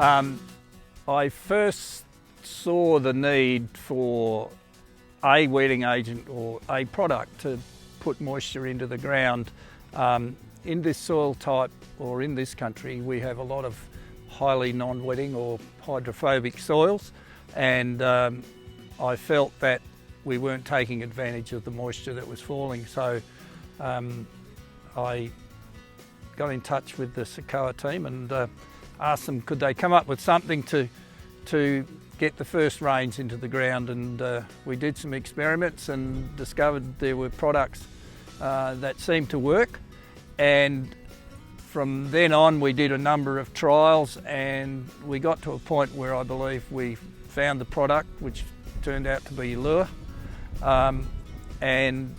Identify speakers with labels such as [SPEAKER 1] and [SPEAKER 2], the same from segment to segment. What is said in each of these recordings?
[SPEAKER 1] I first saw the need for a wetting agent or a product to put moisture into the ground. In this soil type, or in this country, we have a lot of highly non-wetting or hydrophobic soils, and I felt that we weren't taking advantage of the moisture that was falling, so I got in touch with the Sacoa team and asked them could they come up with something to get the first rains into the ground, and we did some experiments and discovered there were products that seemed to work. And from then on we did a number of trials, and we got to a point where I believe we found the product, which turned out to be lure, and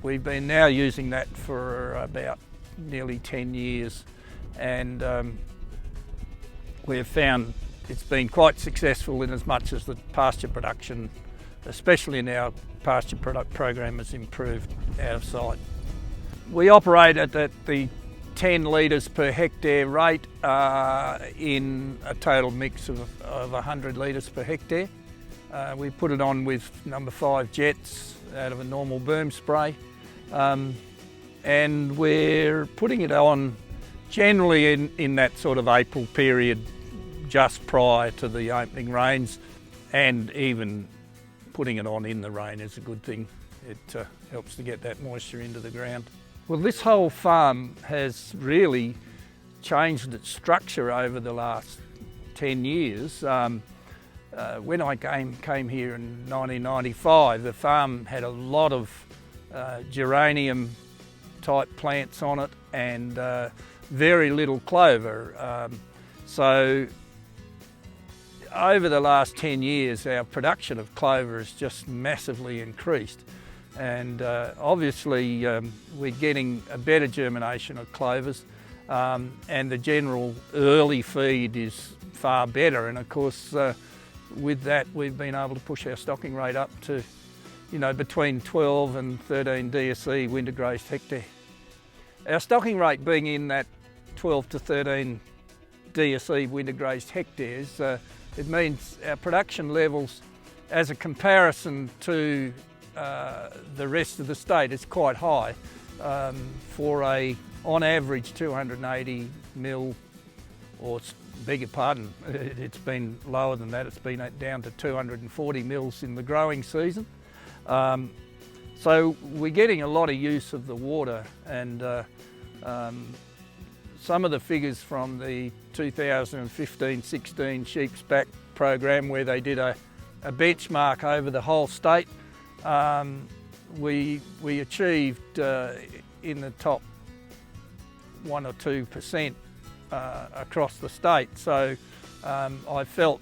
[SPEAKER 1] we've been now using that for about nearly 10 years, and we've found it's been quite successful in as much as the pasture production, especially in our pasture product program, has improved out of sight. We operate at the 10 litres per hectare rate in a total mix of 100 litres per hectare. We put it on with number 5 jets out of a normal boom spray, and we're putting it on generally in that sort of April period just prior to the opening rains, and even putting it on in the rain is a good thing. It helps to get that moisture into the ground. Well, this whole farm has really changed its structure over the last 10 years. When I came here in 1995, the farm had a lot of geranium type plants on it and very little clover. So over the last 10 years, our production of clover has just massively increased. And obviously we're getting a better germination of clovers, and the general early feed is far better, and of course with that we've been able to push our stocking rate up to between 12 and 13 DSE winter grazed hectare. Our stocking rate being in that 12 to 13 DSE winter grazed hectares, it means our production levels as a comparison to the rest of the state is quite high. For on average 280 mil, or beg your pardon, it's been lower than that, it's been down to 240 mils in the growing season. So we're getting a lot of use of the water, and some of the figures from the 2015-16 Sheep's Back program, where they did a benchmark over the whole state, we achieved in the top 1 or 2% across the state. So I felt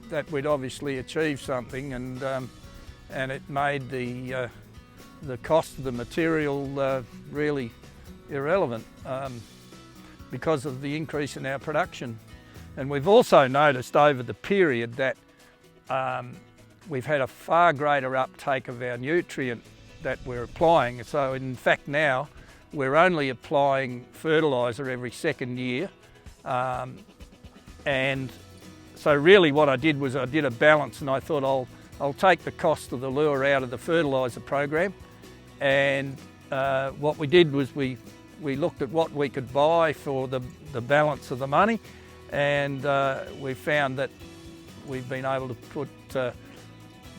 [SPEAKER 1] that we'd obviously achieved something, and it made the cost of the material really irrelevant because of the increase in our production. And we've also noticed over the period that we've had a far greater uptake of our nutrient that we're applying. So in fact now we're only applying fertiliser every second year, and so really what I did was I did a balance, and I thought I'll take the cost of the lure out of the fertiliser program, and what we did was we looked at what we could buy for the balance of the money, and we found that we've been able to put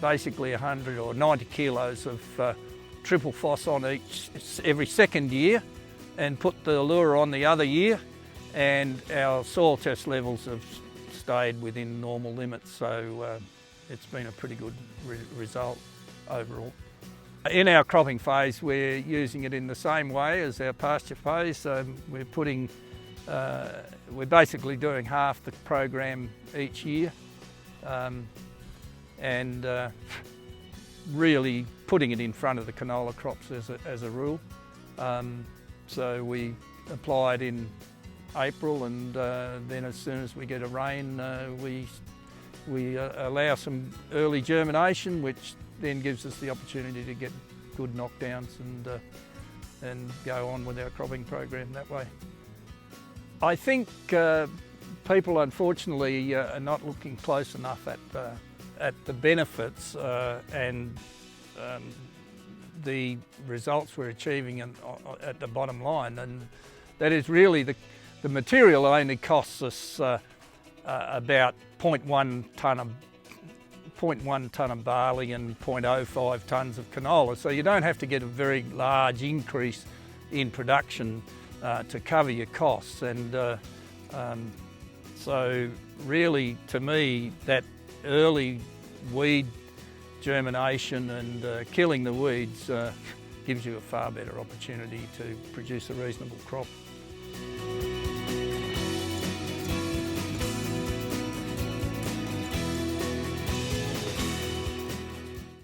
[SPEAKER 1] basically 100 or 90 kilos of triple phos on every second year, and put the lure on the other year, and our soil test levels have stayed within normal limits, so it's been a pretty good result overall. In our cropping phase we're using it in the same way as our pasture phase. We're basically doing half the program each year, and really putting it in front of the canola crops as a rule. So we apply it in April, and then as soon as we get a rain we allow some early germination, which then gives us the opportunity to get good knockdowns and go on with our cropping program that way. I think people unfortunately are not looking close enough at the benefits and the results we're achieving at the bottom line, and that is really the material only costs us about 0.1 tonne of barley and 0.05 tonnes of canola, so you don't have to get a very large increase in production to cover your costs. And so really, to me, that early weed germination and killing the weeds gives you a far better opportunity to produce a reasonable crop.